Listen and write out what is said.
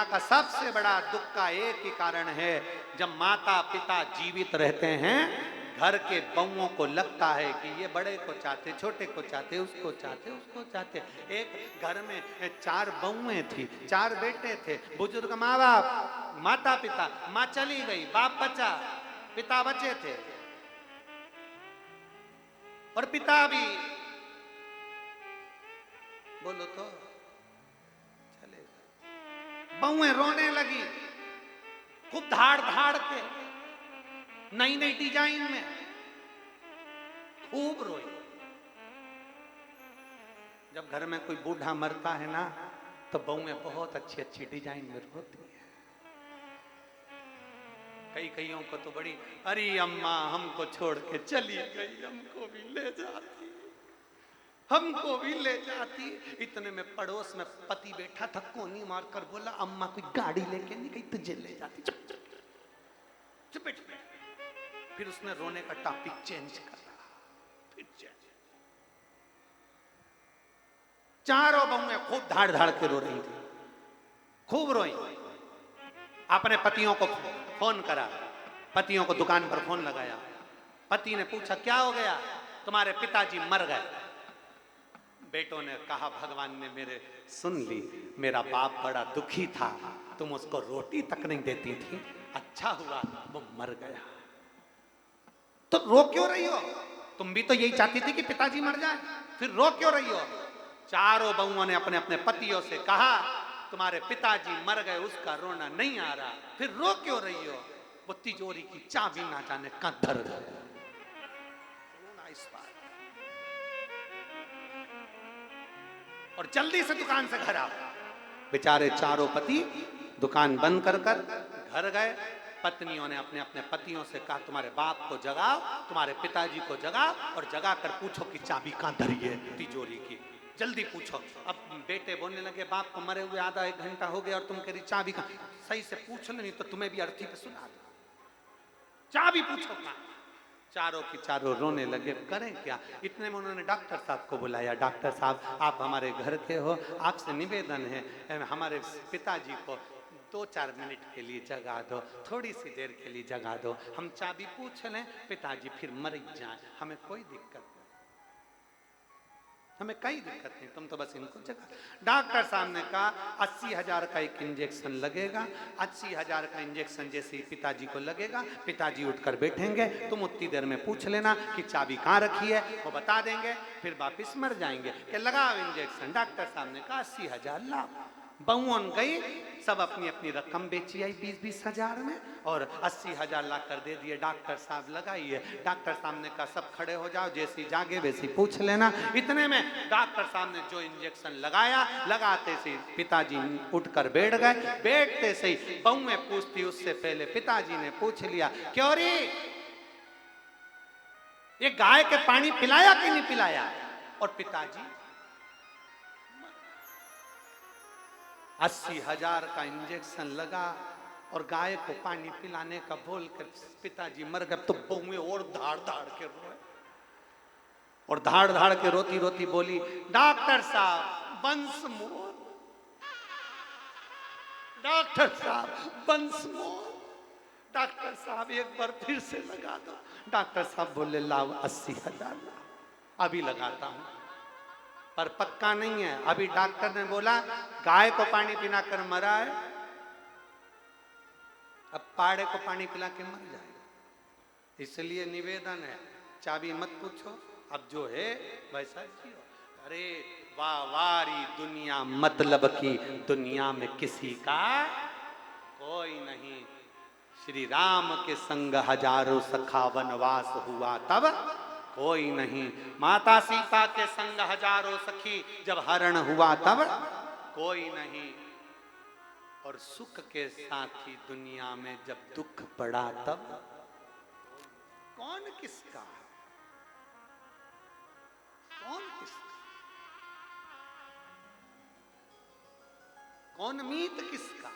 का सबसे बड़ा दुख का एक ही कारण है, जब माता पिता जीवित रहते हैं, घर के बहुओं को लगता है कि ये बड़े को चाहते, छोटे को चाहते, उसको चाहते, उसको चाहते। एक घर में 4 बहुएं थी, 4 बेटे थे, बुजुर्ग माँ बाप, माता पिता, माँ चली गई, बाप बचा, पिता बचे थे, और पिता भी बोलो तो चले गए। बहुएं रोने लगी, खूब धाड़ धाड़ के, नई नई डिजाइन में खूब रोई। जब घर में कोई बूढ़ा मरता है ना, तो बहुएं बहुत अच्छी अच्छी डिजाइन में रोती है। कईयों को तो बड़ी, अरे अम्मा हमको छोड़ के चली गई, हमको भी ले जाती, हमको भी ले जाती। इतने में पड़ोस में पति बैठा था, कोनी मार कर बोला, अम्मा कोई गाड़ी लेके नहीं गई, तुझे ले जाती। चुप चुप चुप चुप। फिर उसने रोने का टॉपिक चेंज करा, फिर चेंज। चारों बहुएं खूब धाड़ धाड़ के रो रही थी, खूब रोई। अपने पतियों को फोन करा, पतियों को दुकान पर फोन लगाया। पति ने पूछा क्या हो गया, तुम्हारे पिताजी मर गए। बेटों ने कहा भगवान ने मेरे सुन ली, मेरा बाप बड़ा दुखी था, तुम उसको रोटी तक नहीं देती थी, अच्छा हुआ वो मर गया। तो रो क्यों रही हो, तुम भी तो यही चाहती थी कि पिताजी मर जाए, फिर रो क्यों रही हो। चारों बहुओं ने अपने अपने पतियों से कहा तुम्हारे पिताजी मर गए, उसका रोना नहीं आ रहा, फिर रो क्यों रही हो। वो तिजोरी की चाबी ना जाने कहां धर गए, रोना इस बात। और जल्दी से दुकान से घर आओ। बेचारे चारों पति दुकान बंद कर घर गए। पत्नियों ने अपने अपने पतियों से कहा तुम्हारे बाप को जगाओ, तुम्हारे पिताजी को जगाओ, और जगा कर पूछो कि चाबी कहां धरी है तिजोरी की, जल्दी पूछो। अब बेटे बोलने लगे बाप को मरे हुए आधा 1 घंटा हो गया और तुम कह रही चाबी कहां। सही से पूछ लो, नहीं तो तुम्हें भी अर्थी पे सुना दो, चाबी पूछो कहां। चारों की चारों रोने लगे, करें क्या। इतने में उन्होंने डॉक्टर साहब को बुलाया, डॉक्टर साहब आप हमारे घर के हो, आपसे निवेदन है हमारे पिताजी को 2-4 मिनट के लिए जगा दो, थोड़ी सी देर के लिए जगा दो, हम चाबी पूछ लें, पिताजी फिर मर जाए, हमें कोई दिक्कत नहीं, हमें कोई दिक्कत नहीं, तुम तो बस इनको जगा। डॉक्टर साहब ने कहा 80,000 का एक इंजेक्शन लगेगा, 80,000 का इंजेक्शन जैसे ही पिताजी को लगेगा, पिताजी उठकर बैठेंगे, तुम उतनी देर में पूछ लेना कि चाबी कहाँ रखी है, वो बता देंगे, फिर वापिस मर जाएंगे। कि लगाओ इंजेक्शन। डॉक्टर साहब ने कहा 80,000 लाओ। बहुओं गई, सब अपनी अपनी रकम बेची आई 20-20 हजार में, और 80,000 ला कर दे दिए। डॉक्टर साहब लगाइए। डॉक्टर साहब ने कहा सब खड़े हो जाओ, जैसी जागे वैसी पूछ लेना। इतने में डॉक्टर साहब ने जो इंजेक्शन लगाया, लगाते से पिताजी उठकर बैठ गए। बैठते से ही बहुएं पूछती, उससे पहले पिताजी ने पूछ लिया क्यों रे, ये गाय के पानी पिलाया कि नहीं पिलाया। और पिताजी 80,000 का इंजेक्शन लगा और गाय को पानी पिलाने का बोल कर पिताजी मर गए। तो बहुएं और धाड़ धाड़ के रोए, और धाड़ धाड़ के रोती रोती बोली डॉक्टर साहब वंस मोर, डॉक्टर साहब वंस मोर, डॉक्टर साहब एक बार फिर से लगा दो। डॉक्टर साहब बोले लाओ 80,000 लाओ, अभी लगाता हूं, पर पक्का नहीं है। अभी डॉक्टर ने बोला गाय को पानी पिला कर मरा है, अब पाड़े को पानी पिला के मर जाएगा। इसलिए निवेदन है चाबी मत पूछो, अब जो है वैसा जियो। अरे वाह वारी दुनिया मतलब की, दुनिया में किसी का कोई नहीं। श्री राम के संग हजारों सखा वनवास हुआ तब कोई नहीं, माता सीता के संग हजारों सखी जब हरण हुआ तब कोई नहीं, और सुख के साथी दुनिया में जब दुख पड़ा तब कौन किसका, कौन किसका, कौन मीत किसका।